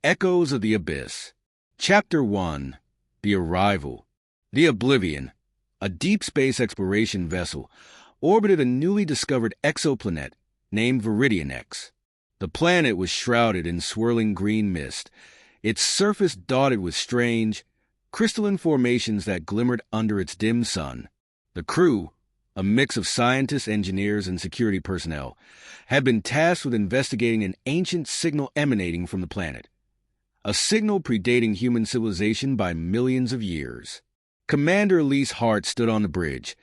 Echoes of the Abyss. Chapter 1. The Arrival. The Oblivion, a deep space exploration vessel, orbited a newly discovered exoplanet named Viridian X. The planet was shrouded in swirling green mist, its surface dotted with strange, crystalline formations that glimmered under its dim sun. The crew, a mix of scientists, engineers, and security personnel, had been tasked with investigating an ancient signal emanating from the planet. A signal predating human civilization by millions of years. Commander Elise Hart stood on the bridge,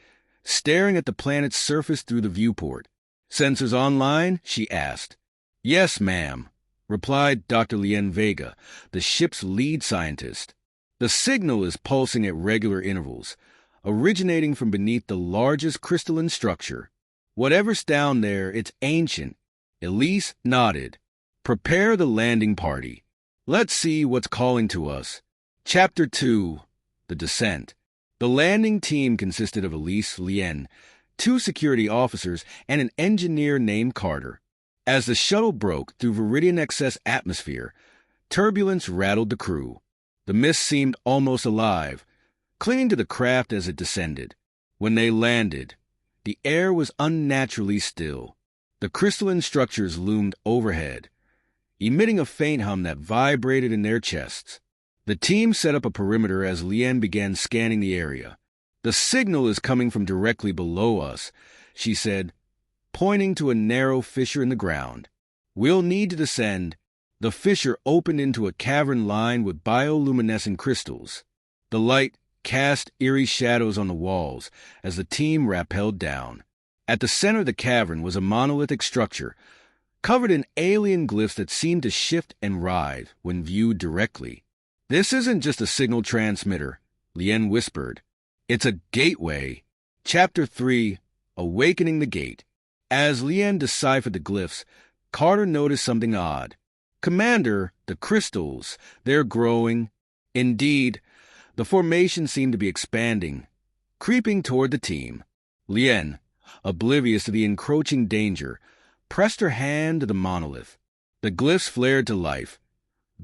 staring at the planet's surface through the viewport. "Sensors online?" she asked. "Yes, ma'am," replied Dr. Lien Vega, the ship's lead scientist. "The signal is pulsing at regular intervals, originating from beneath the largest crystalline structure. Whatever's down there, it's ancient." Elise nodded. "Prepare the landing party. Let's see what's calling to us." Chapter 2. The Descent. The landing team consisted of Elise, Lien, 2 security officers, and an engineer named Carter. As the shuttle broke through Viridian X's atmosphere, turbulence rattled the crew. The mist seemed almost alive, clinging to the craft as it descended. When they landed, the air was unnaturally still. The crystalline structures loomed overhead, emitting a faint hum that vibrated in their chests. The team set up a perimeter as Lien began scanning the area. "The signal is coming from directly below us," she said, pointing to a narrow fissure in the ground. "We'll need to descend." The fissure opened into a cavern lined with bioluminescent crystals. The light cast eerie shadows on the walls as the team rappelled down. At the center of the cavern was a monolithic structure, covered in alien glyphs that seemed to shift and writhe when viewed directly. "This isn't just a signal transmitter," Lien whispered. "It's a gateway." Chapter 3. Awakening the Gate. As Lien deciphered the glyphs, Carter noticed something odd. "Commander, the crystals, they're growing." Indeed, the formation seemed to be expanding, creeping toward the team. Lien, oblivious to the encroaching danger, pressed her hand to the monolith. The glyphs flared to life,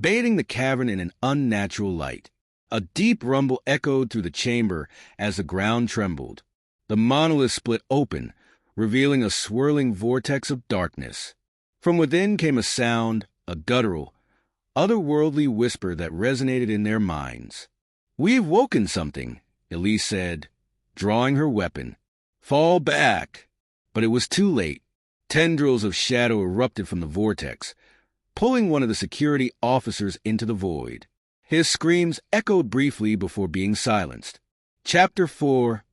bathing the cavern in an unnatural light. A deep rumble echoed through the chamber as the ground trembled. The monolith split open, revealing a swirling vortex of darkness. From within came a sound, a guttural, otherworldly whisper that resonated in their minds. "We've woken something," Elise said, drawing her weapon. "Fall back." But it was too late. Tendrils of shadow erupted from the vortex, pulling one of the security officers into the void. His screams echoed briefly before being silenced. Chapter 4.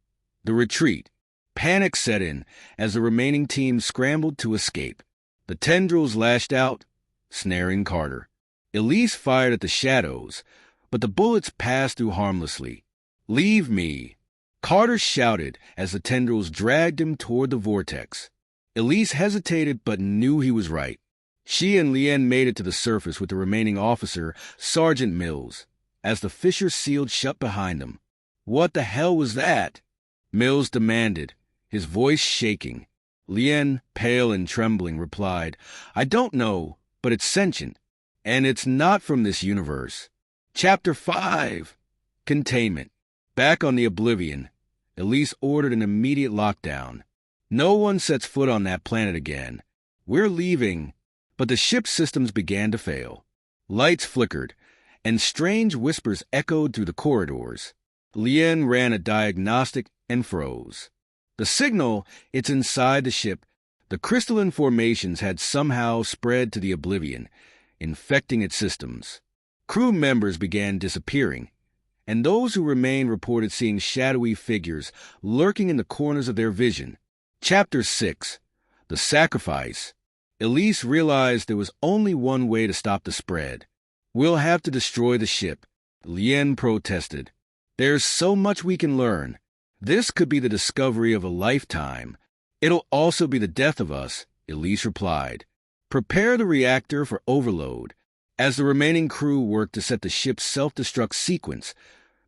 The Retreat. Panic set in as the remaining team scrambled to escape. The tendrils lashed out, snaring Carter. Elise fired at the shadows, but the bullets passed through harmlessly. "Leave me," Carter shouted as the tendrils dragged him toward the vortex. Elise hesitated but knew he was right. She and Lien made it to the surface with the remaining officer, Sergeant Mills, as the fissure sealed shut behind them. "What the hell was that?" Mills demanded, his voice shaking. Lien, pale and trembling, replied, "I don't know, but it's sentient, and it's not from this universe." Chapter 5. Containment. Back on the Oblivion, Elise ordered an immediate lockdown. "No one sets foot on that planet again. We're leaving." But the ship's systems began to fail. Lights flickered, and strange whispers echoed through the corridors. Lien ran a diagnostic and froze. The signal, it's inside the ship. The crystalline formations had somehow spread to the Oblivion, infecting its systems. Crew members began disappearing, and those who remained reported seeing shadowy figures lurking in the corners of their vision. Chapter 6. The Sacrifice. Elise realized there was only one way to stop the spread. "We'll have to destroy the ship," Lien protested. "There's so much we can learn. This could be the discovery of a lifetime." "It'll also be the death of us," Elise replied. "Prepare the reactor for overload." As the remaining crew worked to set the ship's self-destruct sequence,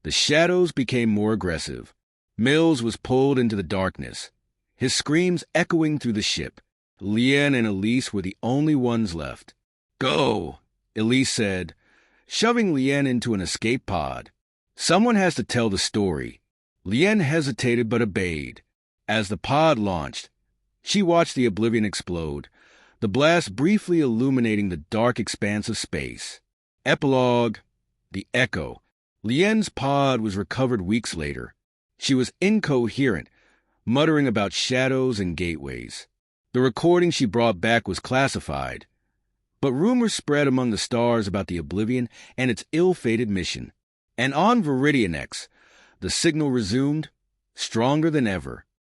the shadows became more aggressive. Mills was pulled into the darkness, his screams echoing through the ship. Lien and Elise were the only ones left. "Go," Elise said, shoving Lien into an escape pod. Someone has to tell the story. Lien hesitated but obeyed. As the pod launched, she watched the Oblivion explode, the blast briefly illuminating the dark expanse of space. Epilogue: The Echo. Lien's pod was recovered weeks later. She was incoherent, muttering about shadows and gateways. The recording she brought back was classified, but rumors spread among the stars about the Oblivion and its ill-fated mission. And on Viridian X, the signal resumed, stronger than ever.